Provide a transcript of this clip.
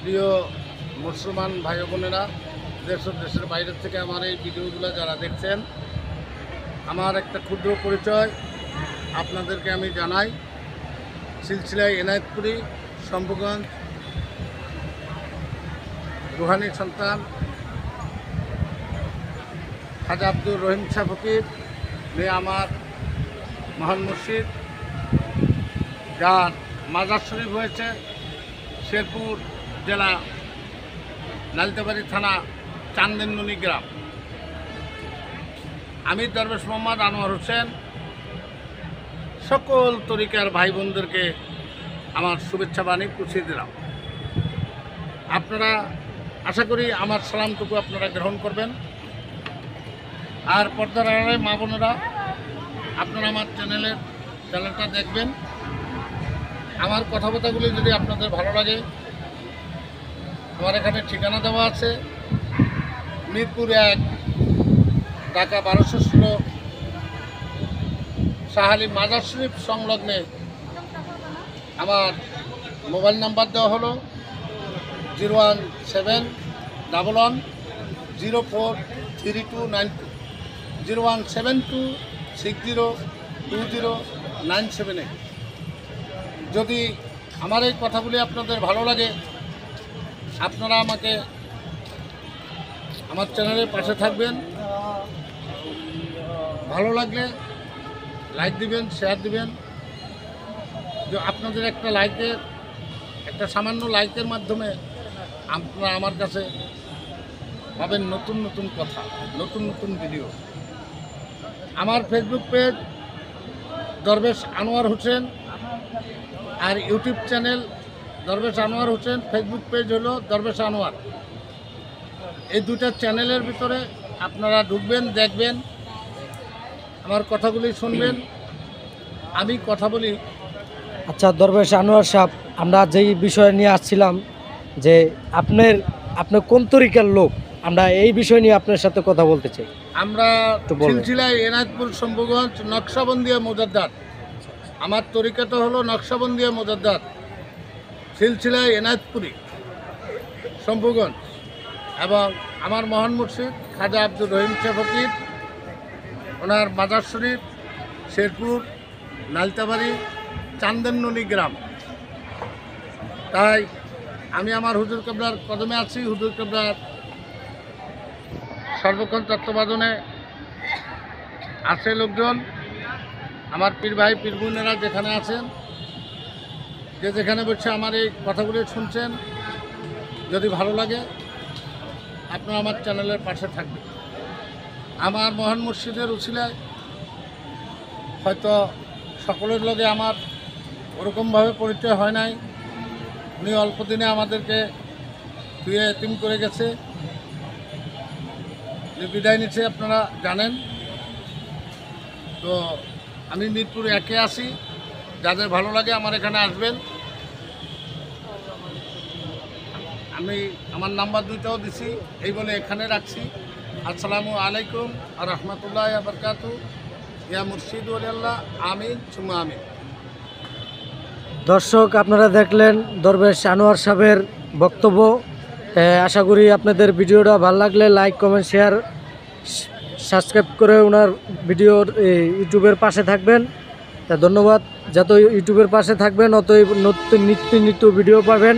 প্রিয় মুসলমান ভাই বোনেরা, দেশ ও দেশের বাইরে থেকে আমার এই ভিডিওগুলো যারা দেখছেন, আমার একটা ক্ষুদ্র পরিচয় আপনাদেরকে আমি জানাই। সিলসিলায় এনায়েতপুরি, শম্ভুগঞ্জ, রুহানি সন্তান খাজা আব্দুর রহিম শাহ ফকির মেয়ে আমার মহান মুর্শিদ, যার মাজার শরীফ হয়েছে শেরপুর জেলা নালিতাবাড়ি থানা চান্দেনমণি গ্রাম। আমি দরবেশ মোহাম্মদ আনোয়ার হোসেন সকল তরিকার ভাই বোনদেরকে আমার শুভেচ্ছা বাণী পৌঁছে দিলাম। আপনারা আশা করি আমার সালামটুকু আপনারা গ্রহণ করবেন। আর পর্দার আড়ালে মা বোনেরা, আপনারা আমার চ্যানেলটা দেখবেন। আমার কথাবার্তাগুলি যদি আপনাদের ভালো লাগে, আমার এখানে ঠিকানা দেওয়া আছে, মিরপুর 1, ঢাকা 1216, শাহালি মাজার শরীফ সংলগ্নে আমার মোবাইল নাম্বার দেওয়া হলো 01711043292, 01726020978। যদি আমার এই কথাগুলি আপনাদের ভালো লাগে, আপনারা আমাকে আমার চ্যানেলের পাশে থাকবেন। ভালো লাগলে লাইক দিবেন, শেয়ার দিবেন। যে আপনাদের একটা সামান্য লাইকের মাধ্যমে আপনারা আমার কাছে পাবেন নতুন নতুন কথা, নতুন নতুন ভিডিও। আমার ফেসবুক পেজ দরবেশ আনোয়ার হোসেন, আর ইউটিউব চ্যানেল দরবেশ আনোয়ার হোসেন। ফেসবুক পেজ হলো দরবেশ আনোয়ার। এই দুটা চ্যানেলের ভিতরে আপনারা ঢুকবেন, দেখবেন, আমার কথাগুলি শুনবেন। আমি কথা বলি। আচ্ছা দরবেশ আনোয়ার সাহেব, আমরা যেই বিষয় নিয়ে আসছিলাম যে আপনি কোন তরিকার লোক, আমরা এই বিষয় নিয়ে আপনার সাথে কথা বলতে চাই। আমরা সিলসিলায় এনায়েতপুর শম্ভুগঞ্জ নকশাবন্দিয়া মুজাদ্দাদ। আমার তরিকাটা হলো নকশাবন্দিয়া মুজাদ্দাদ, সিলসিলায় এনায়েতপুরি, শম্ভুগঞ্জ। এবং আমার মহান মুর্শিদ খাজা আব্দুর রহিম শাহ ফকির, ওনার মাজার শরীফ শেরপুর নালিতাবাড়ি চান্দেনমণি গ্রাম। তাই আমি আমার হুজুর কেবলার কদমে আছি। হুজুর কেবলার সর্বক্ষণ তত্ত্বাবধানে আছে লোকজন, আমার পীর ভাই পীর বোনেরা যেখানে আছেন, যেখানে বসে আমার এই কথাগুলি শুনছেন। যদি ভালো লাগে, আপনারা আমার চ্যানেলের পাশে থাকবেন। আমার মহান মুর্শিদের উছিলায় হয়তো সকলের লগে আমার ওরকমভাবে পরিচয় হয় নাই। উনি অল্প দিনে আমাদেরকে ধুয়ে এতিম করে গেছে, বিদায় নিচ্ছে, আপনারা জানেন। তো আমি মিরপুর 1-এ আসি। যাদের ভালো লাগে আমার এখানে আসবেন। আমি আমার নাম্বার 2টাও দিছি, এই বলে এখানে রাখছি। আসসালামু আলাইকুম আর রহমতুল্লাহ বরকাতু। ইয়া মুর্শিদ ওয়ালিল্লাহ, আমিন সুম্মা আমিন। দর্শক, আপনারা দেখলেন দরবেশ আনোয়ার সাহেবের বক্তব্য। আশা করি আপনাদের ভিডিওটা ভালো লাগলে লাইক, কমেন্ট, শেয়ার, সাবস্ক্রাইব করে ওনার ভিডিওর ইউটিউবের পাশে থাকবেন। তা ধন্যবাদ। যত ইউটিউবের পাশে থাকবেন, অতই নিত্য ভিডিও পাবেন।